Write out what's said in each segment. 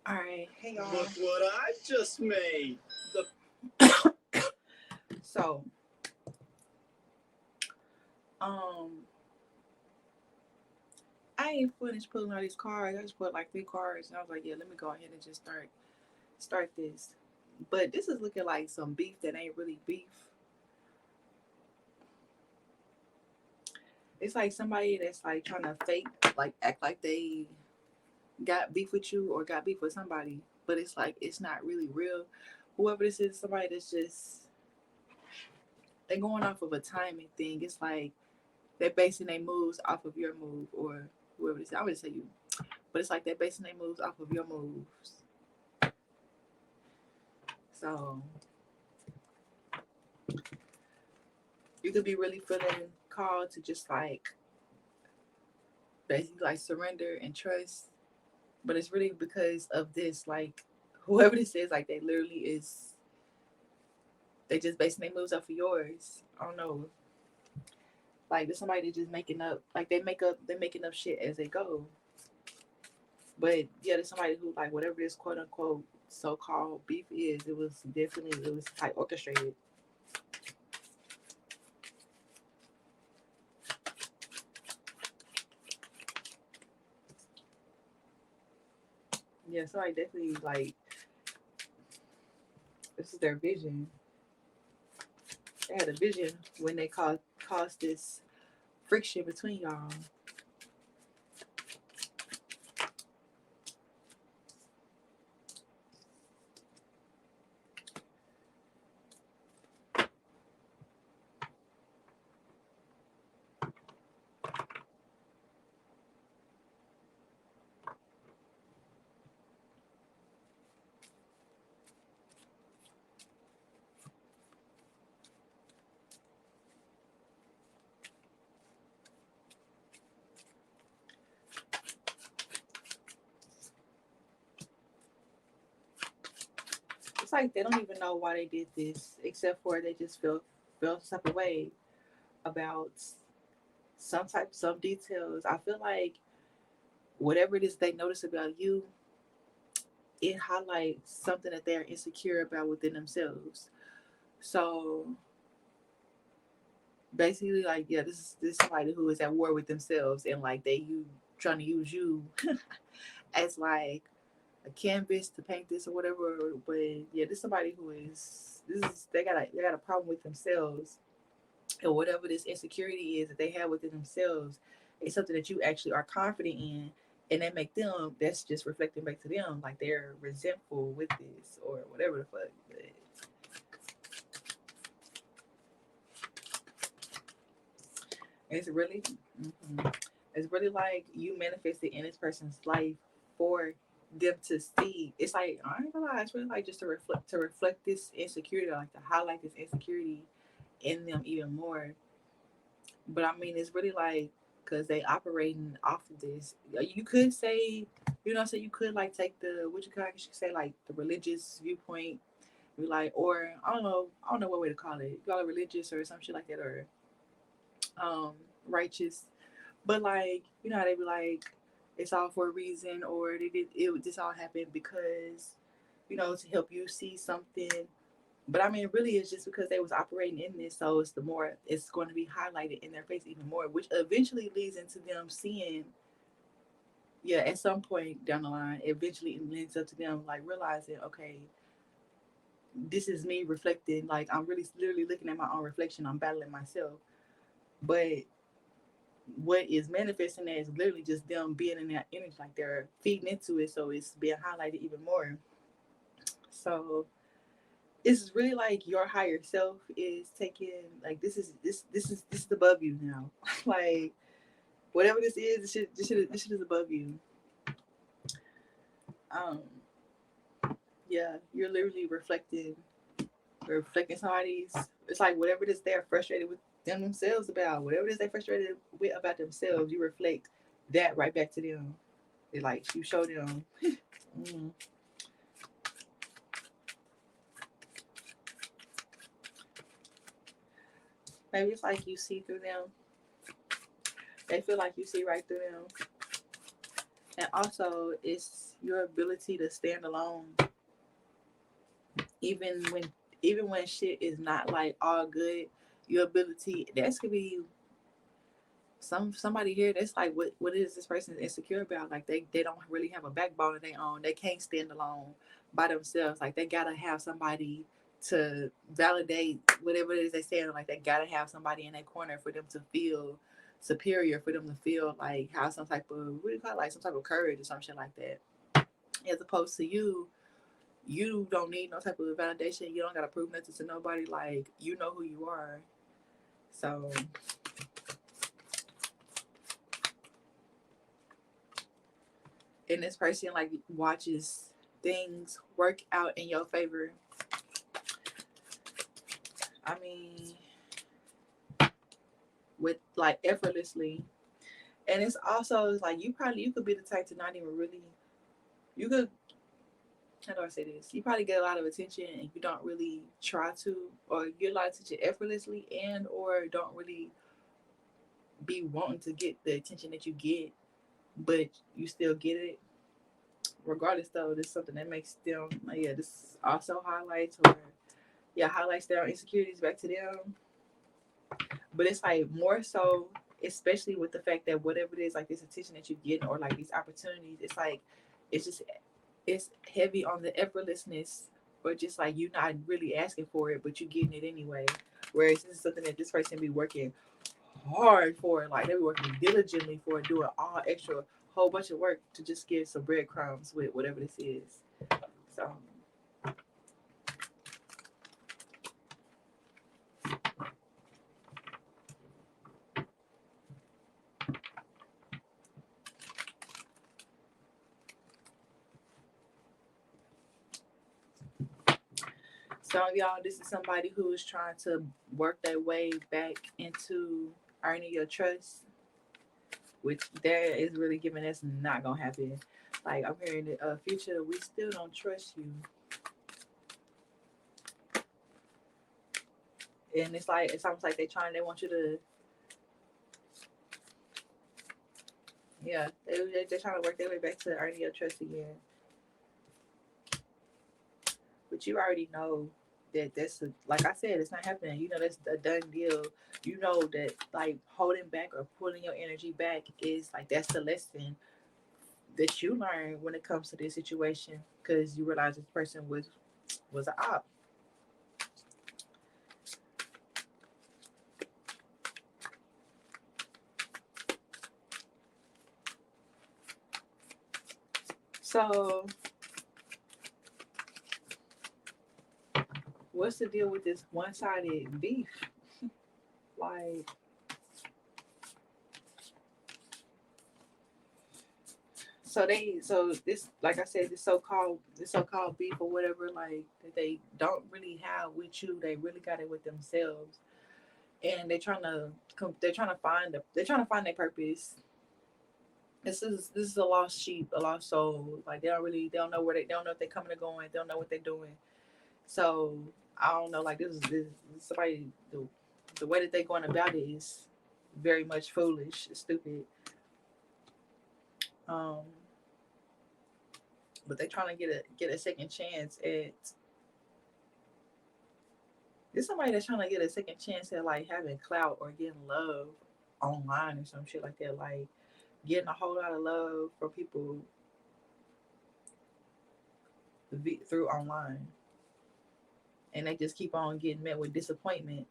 All right, hey y'all. Look what I just made. So, um, I ain't finished pulling all these cards. I just put like 3 cards, and I was like, yeah, let me go ahead and just start this. But this is looking like some beef that ain't really beef. It's like somebody that's like trying to fake, like act like they got beef with you or got beef with somebody, but it's like it's not really real. Whoever this is, somebody that's just they going off of a timing thing. It's like they're basing their moves off of your move or whoever this is. I would say you, but it's like they're basing their moves off of your moves. So you could be really feeling called to just like basically like surrender and trust, but it's really because of this. Like whoever this is, like they literally is. They just basing their moves off of yours. I don't know. Like there's somebody that's just making up. Like they're making up shit as they go. But yeah, there's somebody who like whatever this quote unquote so called beef is. It was like orchestrated. Yeah, somebody definitely like this is their vision. They had a vision when they caused this friction between y'all. It's like they don't even know why they did this, except for they just feel some type of way about some details. I feel like whatever it is they notice about you, it highlights something that they're insecure about within themselves. So basically, like yeah, this is somebody who is at war with themselves and like you trying to use you as like a canvas to paint this or whatever. But yeah, this is somebody who is this is they got a problem with themselves and whatever this insecurity is that they have within themselves is something that you actually are confident in, and that make them that's just reflecting back to them like they're resentful with this or whatever the fuck. But it's really, mm-hmm. It's really like you manifested in this person's life for them to see. It's like I ain't gonna lie, it's really like just to reflect this insecurity, like to highlight this insecurity in them even more. But I mean, it's really like because they operating off of this. You could say, you know, so you could like take the what you could say like the religious viewpoint, be like, or I don't know what way to call it. You call it religious or some shit like that, or um righteous. But like, you know how they be like, it's all for a reason, or they did it. This all happened because, you know, to help you see something. But I mean, really, it's just because they was operating in this, so it's the more it's going to be highlighted in their face even more, which eventually leads into them seeing. Yeah, at some point down the line, eventually it leads up to them like realizing, okay, this is me reflecting. Like I'm really literally looking at my own reflection. I'm battling myself, but what is manifesting that is literally just them being in that energy, like they're feeding into it, so it's being highlighted even more. So it's really like your higher self is taking like this is above you now. Like whatever this is, this shit is above you. Um, yeah, you're literally reflecting somebody's. It's like whatever it is they're frustrated with themselves about, whatever it is they're frustrated with about themselves, you reflect that right back to them. It like you show them. Mm, maybe it's like you see through them. They feel like you see right through them. And also, it's your ability to stand alone, even when even when shit is not like all good. Your ability that could be somebody here that's like what is this person insecure about? Like they don't really have a backbone of their own. They can't stand alone by themselves. Like they gotta have somebody to validate whatever it is they saying. Like they gotta have somebody in their corner for them to feel superior, for them to feel like have some type of what do you call it? Like some type of courage or some shit like that. As opposed to you don't need no type of validation. You don't gotta prove nothing to nobody. Like you know who you are. So and this person like watches things work out in your favor. I mean, with like effortlessly. And it's also like you could be the type to not even really you could how do I say this? You probably get a lot of attention and you don't really try to or get a lot of attention effortlessly and or don't really be wanting to get the attention that you get, but you still get it. Regardless though, this is something that makes them like, yeah, this also highlights or yeah, highlights their insecurities back to them. But it's like more so, especially with the fact that whatever it is, like this attention that you get or like these opportunities, it's like it's just it's heavy on the effortlessness or just like you not really asking for it, but you getting it anyway. Whereas this is something that this person be working hard for, like they be working diligently for, doing all extra whole bunch of work to just get some breadcrumbs with whatever this is. So some of y'all, this is somebody who is trying to work their way back into earning your trust, which that is really giving us not gonna happen. Like I'm hearing the future, we still don't trust you, and it's like it's almost like they want you to, yeah, they're trying to work their way back to earning your trust again. But you already know that that's like I said, it's not happening. You know that's a done deal. You know that like holding back or pulling your energy back is like that's the lesson that you learn when it comes to this situation because you realize this person was an op. So what's the deal with this one-sided beef? Like so this like I said this so called beef or whatever like that they don't really have with you, they really got it with themselves, and they're trying to find their purpose. This is a lost sheep, a lost soul. Like they don't know they don't know if they're coming or going, they don't know what they're doing. So I don't know, like this somebody the way that they're going about it is very much foolish, stupid. Um, but they're trying to get a second chance at there's somebody that's trying to get a second chance at like having clout or getting love online or some shit like that. Like getting a whole lot of love from people through online, and they just keep on getting met with disappointment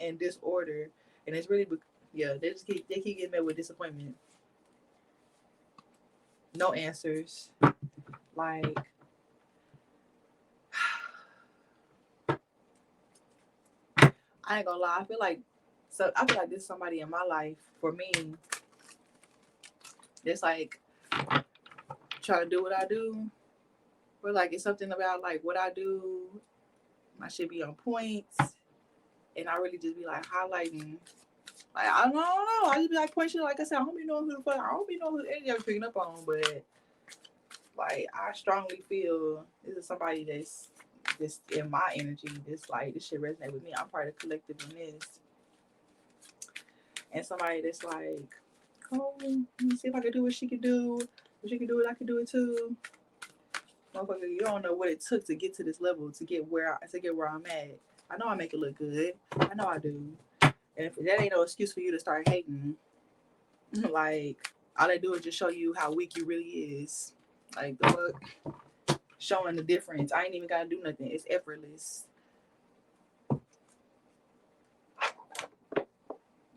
and disorder, and it's really yeah they keep getting met with disappointment, no answers. Like I ain't gonna lie, I feel like this somebody in my life for me that's like trying to do what I do, or like it's something about like what I do. I should be on points, and I really just be like highlighting. Like I don't know. I just be like pointing. Like I said, I don't be knowing who the fuck. I don't be knowing who any of picking up on, but like I strongly feel this is somebody that's just in my energy. This like this shit resonate with me. I'm part of the collective in this, and somebody that's like, oh, let me see if I can do what she can do. If she can do it, I can do it too. Motherfucker, you don't know what it took to get to this level, to get where I'm at. I know I make it look good. I know I do. And if that ain't no excuse for you to start hating, like all they do is just show you how weak you really is. Like the fuck, showing the difference. I ain't even gotta do nothing. It's effortless.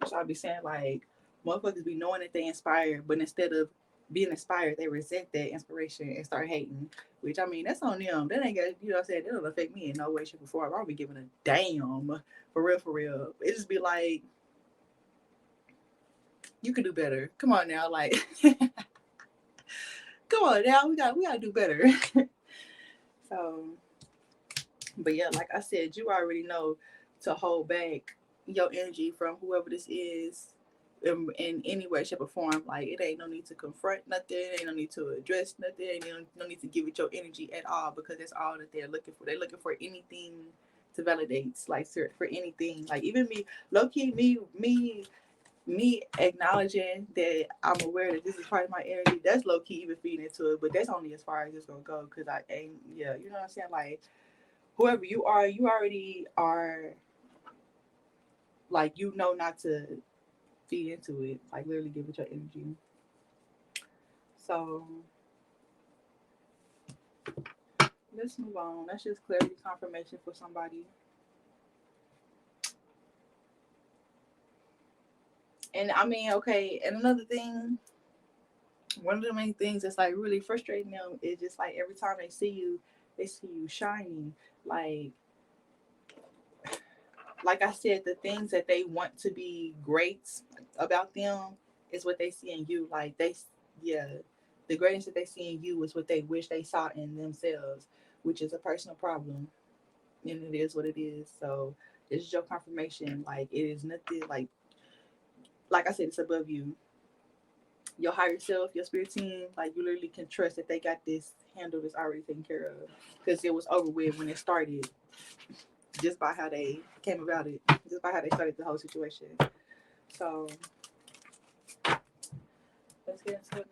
So I be saying like, motherfuckers be knowing that they inspired, but instead of being inspired, they resent that inspiration and start hating. Which I mean, that's on them. That ain't got, you know what I'm saying? That don't affect me in no way, shape, or form. I don't be giving a damn. For real, for real. It just be like, you could do better. Come on now, like come on now, we gotta do better. So, but yeah, like I said, you already know to hold back your energy from whoever this is in any way, shape, or form. Like it ain't no need to confront nothing, ain't no need to address nothing, ain't no need to give it your energy at all, because that's all that they're looking for. They're looking for anything to validate, like for anything. Like even me, low key, me acknowledging that I'm aware that this is part of my energy, that's low key even feeding into it, but that's only as far as it's gonna go. Cause I ain't, yeah, you know what I'm saying? Like whoever you are, you already are, like, you know, not to feed into it, like literally give it your energy. So let's move on. That's just clarity confirmation for somebody. And I mean, okay, and another thing, one of the main things that's like really frustrating them is just like every time they see you shining. Like I said, the things that they want to be great about them is what they see in you. Like yeah, the greatness that they see in you is what they wish they saw in themselves, which is a personal problem, and it is what it is. So this is your confirmation. Like it is nothing. Like I said, it's above you. Your higher self, your spirit team, like you literally can trust that they got this handle that's already taken care of, because it was over with when it started, just by how they came about it, just by how they started the whole situation. So let's get into it